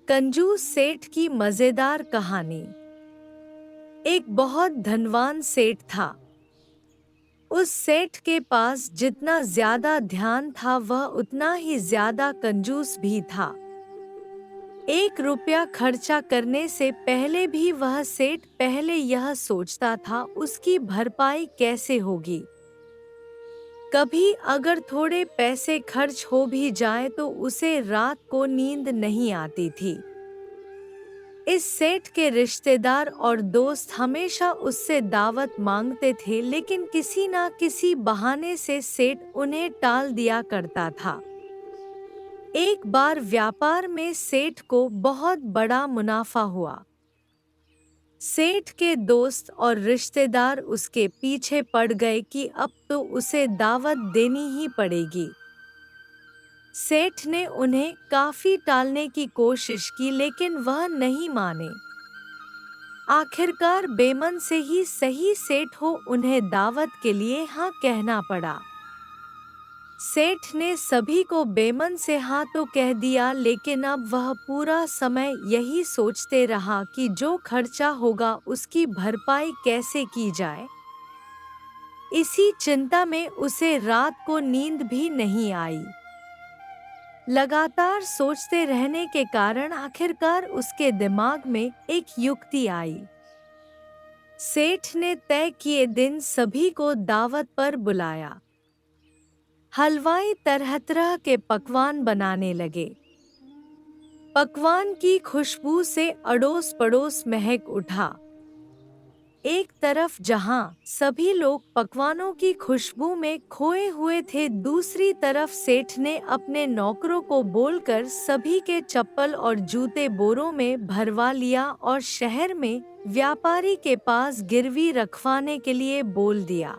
कंजूस सेठ की मजेदार कहानी। एक बहुत धनवान सेठ था। उस सेठ के पास जितना ज्यादा ध्यान था वह उतना ही ज्यादा कंजूस भी था। 1 रुपया खर्चा करने से पहले भी वह सेठ पहले यह सोचता था उसकी भरपाई कैसे होगी। कभी अगर थोड़े पैसे खर्च हो भी जाए तो उसे रात को नींद नहीं आती थी। इस सेठ के रिश्तेदार और दोस्त हमेशा उससे दावत मांगते थे, लेकिन किसी ना किसी बहाने से सेठ उन्हें टाल दिया करता था। एक बार व्यापार में सेठ को बहुत बड़ा मुनाफा हुआ। सेठ के दोस्त और रिश्तेदार उसके पीछे पड़ गए कि अब तो उसे दावत देनी ही पड़ेगी। सेठ ने उन्हें काफी टालने की कोशिश की, लेकिन वह नहीं माने। आखिरकार बेमन से ही सही सेठ हो उन्हें दावत के लिए हाँ कहना पड़ा। सेठ ने सभी को बेमन से हाँ तो कह दिया, लेकिन अब वह पूरा समय यही सोचते रहा कि जो खर्चा होगा उसकी भरपाई कैसे की जाए। इसी चिंता में उसे रात को नींद भी नहीं आई। लगातार सोचते रहने के कारण आखिरकार उसके दिमाग में एक युक्ति आई। सेठ ने तय किए दिन सभी को दावत पर बुलाया। हलवाई तरह तरह के पकवान बनाने लगे। पकवान की खुशबू से अड़ोस पड़ोस महक उठा। एक तरफ जहां सभी लोग पकवानों की खुशबू में खोए हुए थे, दूसरी तरफ सेठ ने अपने नौकरों को बोलकर सभी के चप्पल और जूते बोरों में भरवा लिया और शहर में व्यापारी के पास गिरवी रखवाने के लिए बोल दिया।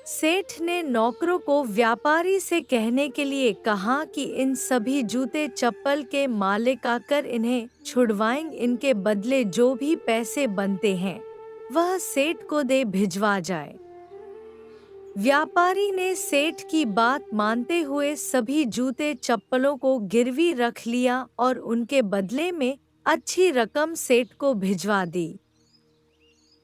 सेठ ने नौकरों को व्यापारी से कहने के लिए कहा कि इन सभी जूते चप्पल के मालिक आकर इन्हें छुड़वाएं, इनके बदले जो भी पैसे बनते हैं वह सेठ को दे भिजवा जाए। व्यापारी ने सेठ की बात मानते हुए सभी जूते चप्पलों को गिरवी रख लिया और उनके बदले में अच्छी रकम सेठ को भिजवा दी।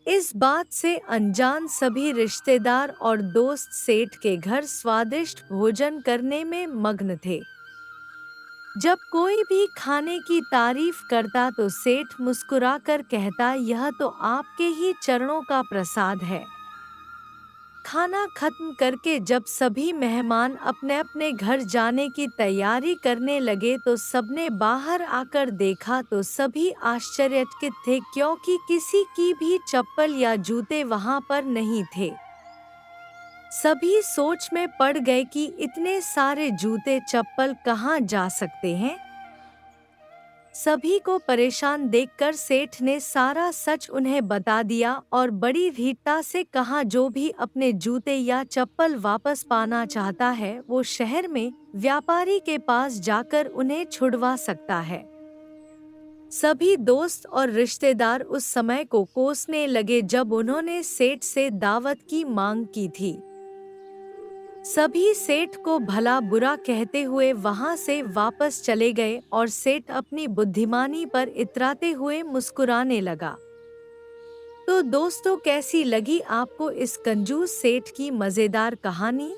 इस बात से अनजान सभी रिश्तेदार और दोस्त सेठ के घर स्वादिष्ट भोजन करने में मग्न थे। जब कोई भी खाने की तारीफ करता तो सेठ मुस्कुराकर कहता, यह तो आपके ही चरणों का प्रसाद है। खाना खत्म करके जब सभी मेहमान अपने अपने घर जाने की तैयारी करने लगे तो सबने बाहर आकर देखा तो सभी आश्चर्यचकित थे, क्योंकि किसी की भी चप्पल या जूते वहां पर नहीं थे। सभी सोच में पड़ गए कि इतने सारे जूते चप्पल कहाँ जा सकते हैं। सभी को परेशान देखकर सेठ ने सारा सच उन्हें बता दिया और बड़ी धीरता से कहा, जो भी अपने जूते या चप्पल वापस पाना चाहता है वो शहर में व्यापारी के पास जाकर उन्हें छुड़वा सकता है। सभी दोस्त और रिश्तेदार उस समय को कोसने लगे जब उन्होंने सेठ से दावत की मांग की थी। सभी सेठ को भला बुरा कहते हुए वहां से वापस चले गए और सेठ अपनी बुद्धिमानी पर इतराते हुए मुस्कुराने लगा। तो दोस्तों, कैसी लगी आपको इस कंजूस सेठ की मजेदार कहानी?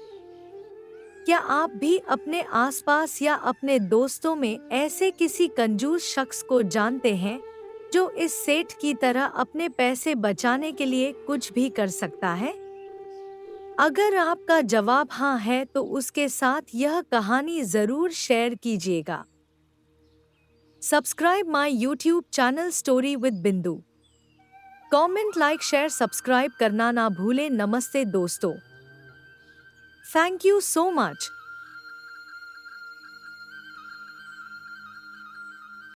क्या आप भी अपने आसपास या अपने दोस्तों में ऐसे किसी कंजूस शख्स को जानते हैं जो इस सेठ की तरह अपने पैसे बचाने के लिए कुछ भी कर सकता है? अगर आपका जवाब हाँ है तो उसके साथ यह कहानी जरूर शेयर कीजिएगा। Subscribe my YouTube channel story with बिंदु। कमेंट, लाइक, शेयर, सब्सक्राइब करना ना भूलें। नमस्ते दोस्तों। Thank you so much.